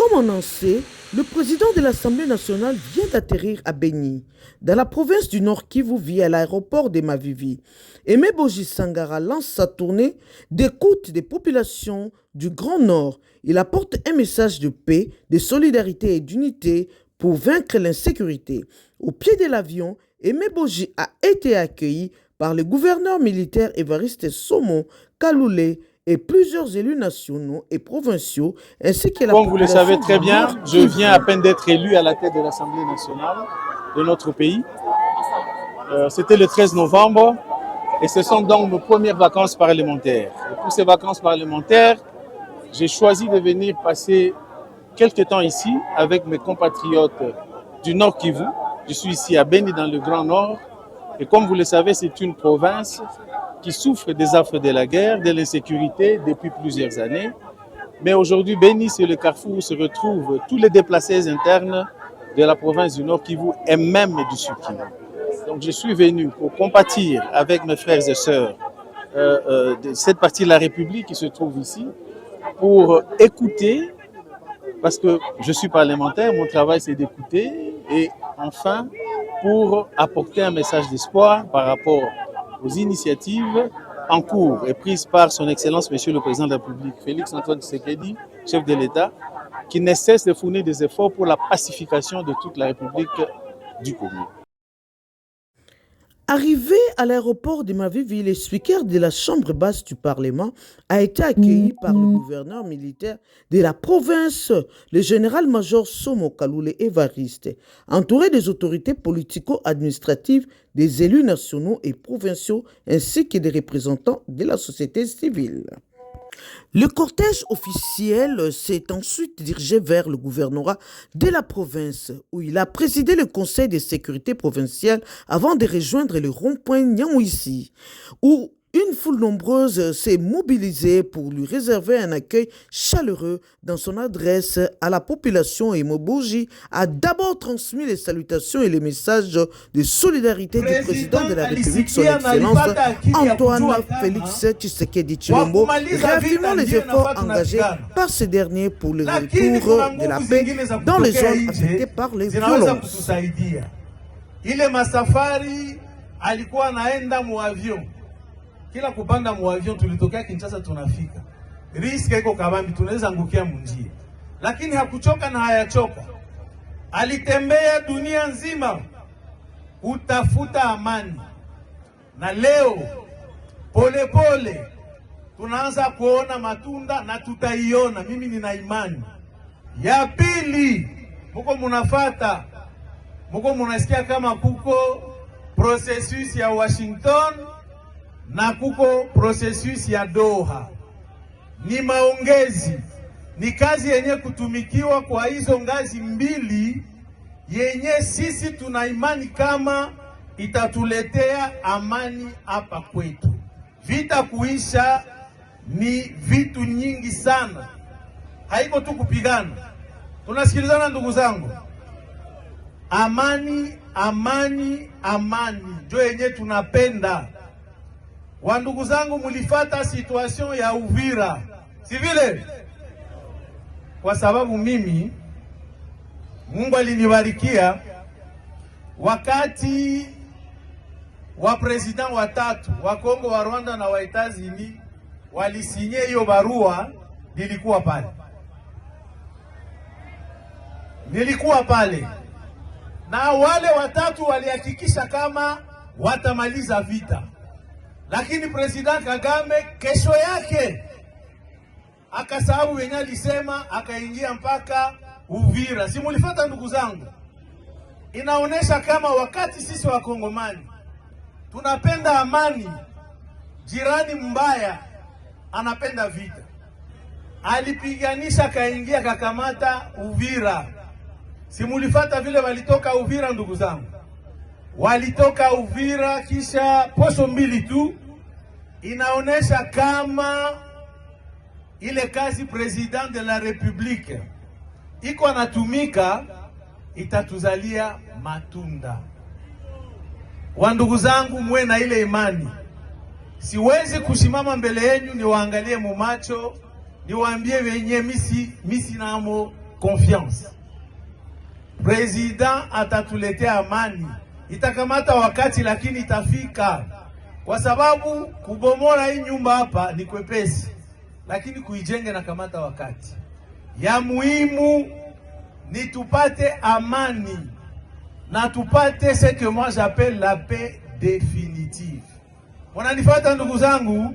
Comme annoncé, le président de l'Assemblée nationale vient d'atterrir à Beni, dans la province du Nord Kivu via l'aéroport de Mavivi. Aimé Boji Sangara lance sa tournée d'écoute des populations du Grand Nord. Il apporte un message de paix, de solidarité et d'unité pour vaincre l'insécurité. Au pied de l'avion, Aimé Boji a été accueilli par le gouverneur militaire Évariste Somo Kaloulé et plusieurs élus nationaux et provinciaux, ainsi que la Comme vous le savez très bien, je viens à peine d'être élu à la tête de l'Assemblée nationale de notre pays. C'était le 13 novembre et ce sont donc mes premières vacances parlementaires. Et pour ces vacances parlementaires, j'ai choisi de venir passer quelques temps ici avec mes compatriotes du Nord Kivu. Je suis ici à Beni dans le Grand Nord et comme vous le savez, c'est une province qui souffre des affres de la guerre, de l'insécurité depuis plusieurs années. Mais aujourd'hui, Beni, c'est le carrefour où se retrouvent tous les déplacés internes de la province du Nord Kivu et même du Sud Kivu. Donc je suis venu pour compatir avec mes frères et sœurs de cette partie de la République qui se trouve ici, pour écouter, parce que je suis parlementaire, mon travail c'est d'écouter, et enfin pour apporter un message d'espoir par rapport aux initiatives en cours et prises par son Excellence, Monsieur le Président de la République, Félix Antoine Tshisekedi, chef de l'État, qui ne cesse de fournir des efforts pour la pacification de toute la République du Congo. Arrivé à l'aéroport de Mavivi, le speaker de la Chambre basse du Parlement a été accueilli par le gouverneur militaire de la province, le général-major Somo Kaloulé Évariste, entouré des autorités politico-administratives, des élus nationaux et provinciaux, ainsi que des représentants de la société civile. Le cortège officiel s'est ensuite dirigé vers le gouvernorat de la province, où il a présidé le conseil de sécurité provincial avant de rejoindre le rond-point Nyamouissi, où une foule nombreuse s'est mobilisée pour lui réserver un accueil chaleureux. Dans son adresse à la population, Aimé Boji a d'abord transmis les salutations et les messages de solidarité du président de la République, son Excellence Antoine Félix Tshisekedi Tshilombo, réaffirmant les efforts engagés par ce dernier pour le retour de la paix dans les zones affectées par les violences. Ile masafari alikuwa anaenda mu avion. Kila kupanda mu avion tulitokea Kinshasa tunafika. Riski iko kabambi, tunaweza angukia munjia. Lakini hakuchoka na hayachoka. Alitembea dunia nzima kutafuta amani. Na leo pole pole tunaanza kuona matunda na tutaiona. Mimi nina imani. Ya pili, muko munafata, muko munasikia kama kuko processus ya Washington na kuko processus ya Doha. Ni maongezi, ni kazi yenye kutumikiwa kwa hizo ngazi mbili, yenye sisi tuna imani kama itatuletea amani hapa kwetu. Vita kuisha ni vitu nyingi sana, haiko tu kupigana. Tunasikilizana ndugu zangu, amani, amani, amani ndio yenye tunapenda. Wa ndugu zangu, mulifata situation ya Uvira, si vile? Kwa sababu mimi Mungu alinibarikia wakati wa president watatu wa Kongo, wa Rwanda na wa Etats-Unis walisinye hiyo barua, nilikuwa pale na wale watatu walihakikisha kama watamaliza vita. Lakini President Kagame kesho yake akasahau wenye alisema, akaingia mpaka Uvira. Si mulifata ndugu zangu? Inaonesha kama wakati sisi wa Kongomani tunapenda amani, jirani mbaya anapenda vita. Alipiganisha, kaingia, kakamata Uvira. Si mulifata vile walitoka Uvira ndugu zangu? Walitoka Uvira kisha posho mbili tu. Inaonesha kama ile kazi president de la Republique iko anatumika itatuzalia matunda. Wa ndugu zangu, mwe na ile imani. Siwezi kusimama mbele yenu niwaangalie mu macho niwaambie wenye misi namo confiance. President atatuletea amani. Itakamata wakati lakini itafika. Kwa sababu kubomola hii nyumba hapa ni kwepesi, lakini kuijenge na kamata wakati. Ya muhimu ni tupate amani na tupate ce que moi j'appelle la paix définitive. Wananifuata ndugu zangu?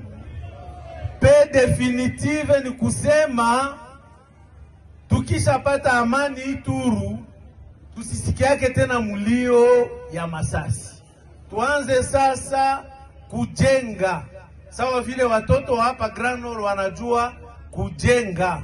Paix définitive ni kusema tukishapata amani Ituru tusisikiake tena mulio ya masasi. Tuanze sasa kujenga, sawa vile watoto hapa Grand Nord wanajua kujenga.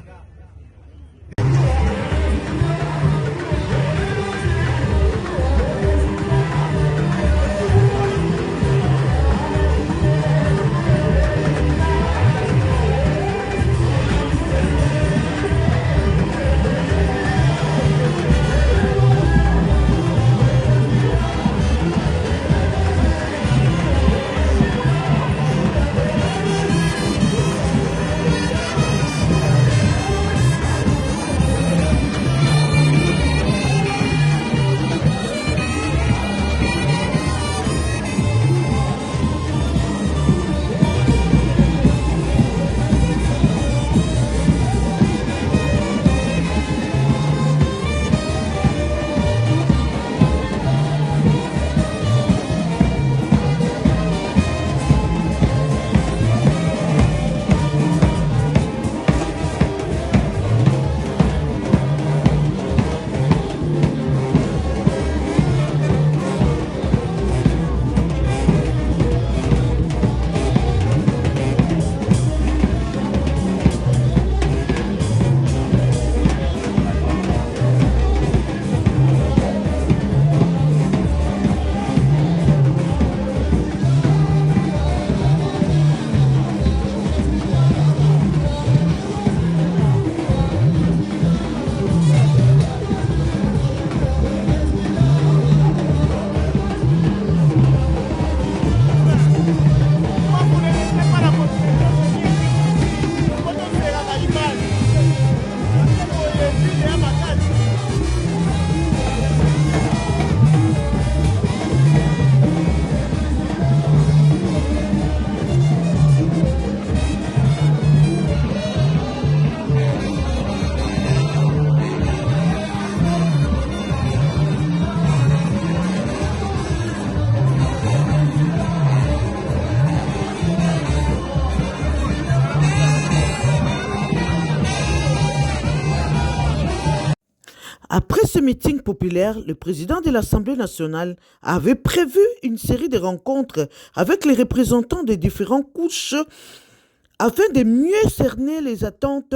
Après ce meeting populaire, le président de l'Assemblée nationale avait prévu une série de rencontres avec les représentants des différentes couches afin de mieux cerner les attentes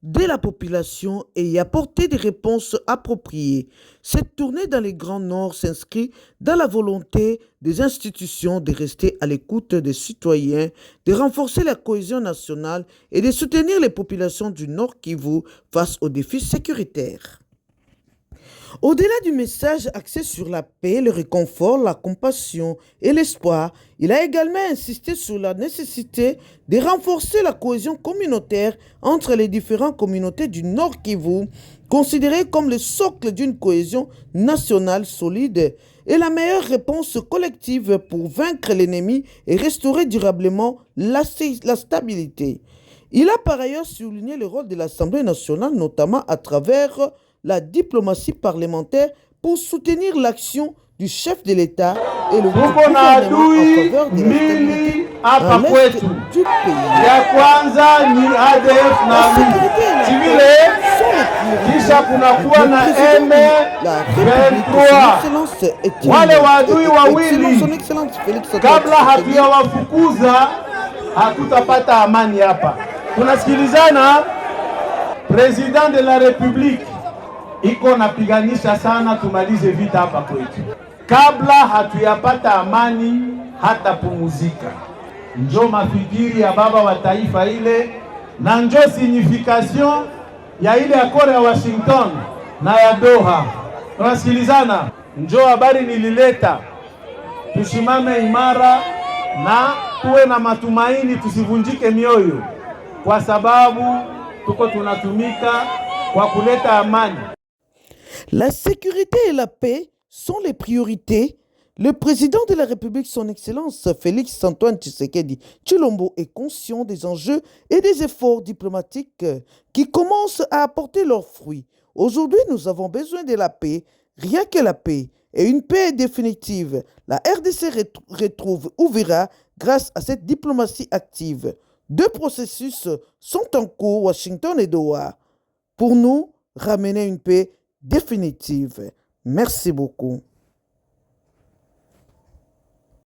de la population et y apporter des réponses appropriées. Cette tournée dans les Grands Nord s'inscrit dans la volonté des institutions de rester à l'écoute des citoyens, de renforcer la cohésion nationale et de soutenir les populations du Nord Kivu face aux défis sécuritaires. Au-delà du message axé sur la paix, le réconfort, la compassion et l'espoir, il a également insisté sur la nécessité de renforcer la cohésion communautaire entre les différentes communautés du Nord Kivu, considérées comme le socle d'une cohésion nationale solide et la meilleure réponse collective pour vaincre l'ennemi et restaurer durablement la stabilité. Il a par ailleurs souligné le rôle de l'Assemblée nationale, notamment à travers la diplomatie parlementaire pour soutenir l'action du chef de l'État et le gouvernement en faveur de la stabilité dans l'est du pays. Ya kwanza ni ADF na civile, kisha kunakuwa na M23. Wale wadui wawili kabla hatuyawafukuza hatutapata amani hapa. Tunasikilizana. President de la Republique iko napiganisha sana tumalize vita hapa kwetu. Kabla hatuyapata amani hata pumuzika. Njo mafikiri ya baba wa taifa ile na njo signification ya ile akora ya Washington na ya Doha. Tunasikilizana. Njo habari nilileta. Tusimame imara na tuwe na matumaini, tusivunjike mioyo, kwa sababu tuko tunatumika kwa kuleta amani. La sécurité et la paix sont les priorités. Le président de la République, son Excellence Félix-Antoine Tshisekedi Tshilombo, est conscient des enjeux et des efforts diplomatiques qui commencent à apporter leurs fruits. Aujourd'hui, nous avons besoin de la paix, rien que la paix, et une paix définitive. La RDC retrouve Uvira grâce à cette diplomatie active. Deux processus sont en cours, Washington et Doha, pour nous ramener une paix définitive. Merci beaucoup.